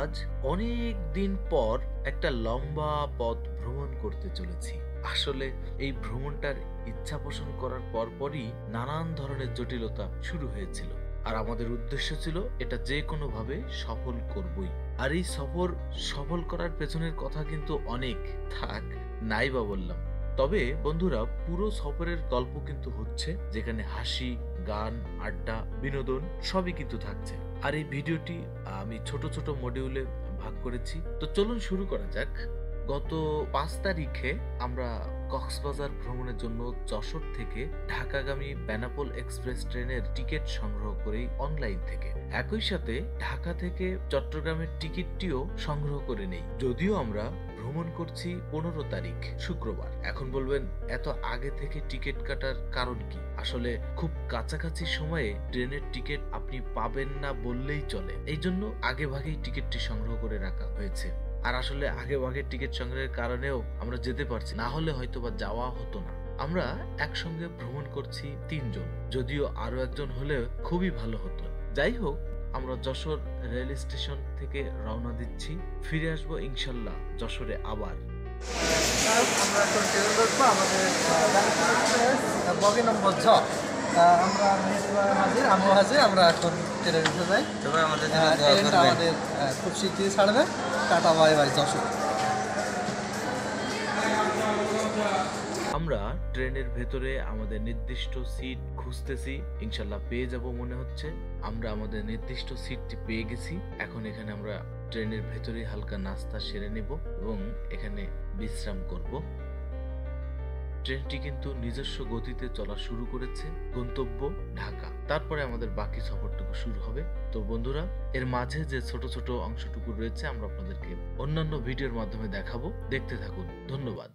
আজ অনেক দিন পর একটা লম্বা পথ ভ্রমণ করতে চলেছি। আসলে এই ভ্রমণটার ইচ্ছা পোষণ করার পরপরই নানান ধরনের জটিলতা শুরু হয়েছিল। আর আমাদের উদ্দেশ্য ছিল এটা যে কোনো ভাবে সফল করবই। আর এই সফর সফল করার পেছনের কথা কিন্তু অনেক, থাক নাই বা বললাম। তবে বন্ধুরা, পুরো সফরের গল্প কিন্তু হচ্ছে, যেখানে হাসি, গান, আড্ডা, বিনোদন সবই কিন্তু থাকছে। আর এই ভিডিওটি আমি ছোট ছোট মডিউলে ভাগ করেছি। তো চলুন শুরু করা যাক। গত 5 তারিখে আমরা কক্সবাজার ভ্রমণের জন্য যশোর থেকে ঢাকাগামী বেনাপোল এক্সপ্রেস ট্রেনের টিকিট সংগ্রহ করি অনলাইন থেকে। একই সাথে ঢাকা থেকে চট্টগ্রামের টিকিটটিও সংগ্রহ করে নেই। যদিও আমরা ভ্রমণ করছি 15 তারিখ শুক্রবার। এখন বলবেন, এত আগে থেকে টিকিট কাটার কারণ কি? আসলে খুব কাছাকাছি সময়ে ট্রেনের টিকিট আপনি পাবেন না বললেই চলে। এই জন্য আগে ভাগেই টিকিটটি সংগ্রহ করে রাখা হয়েছে। আর আসলে আগে ভাগের টিকিট সংগ্রহের কারণেও আমরা যেতে পারছি, না হলে হয়তো বা যাওয়া হতো না। আমরা একসঙ্গে ভ্রমণ করছি 3 জন, যদিও আরো একজন হলে খুবই ভালো হতো। যাই হোক, আমরা যশোর রেল স্টেশন থেকে রওনা দিচ্ছি। ফিরে আসবো ইনশাল্লাহ যশোরে আবার। আমরা এখন ট্রেন ধরবো আমাদের বগি নম্বর ঝ। আমরা হাজির, আমিও হাজির। আমরা এখন ট্রেনে উঠে যাই। ট্রেনটা আমাদের খুব শীঘ্রই ছাড়বে। Tata bye bye Jessore. আমরা ট্রেনের ভেতরে আমাদের নির্দিষ্ট সিট খুঁজতেছি, ইনশাল্লাহ পেয়ে যাব মনে হচ্ছে। আমরা আমাদের নির্দিষ্ট সিটটি পেয়ে গেছি। এখন এখানে আমরা ট্রেনের ভেতরে হালকা নাস্তা সেরে নেব এবং এখানে বিশ্রাম করব। ট্রেনটি কিন্তু নিজস্ব গতিতে চলা শুরু করেছে, গন্তব্য ঢাকা। তারপরে আমাদের বাকি সফরটুকু শুরু হবে। তো বন্ধুরা, এর মাঝে যে ছোট ছোট অংশটুকু রয়েছে আমরা আপনাদেরকে অন্যান্য ভিডিওর মাধ্যমে দেখাবো, দেখতে থাকুন। ধন্যবাদ।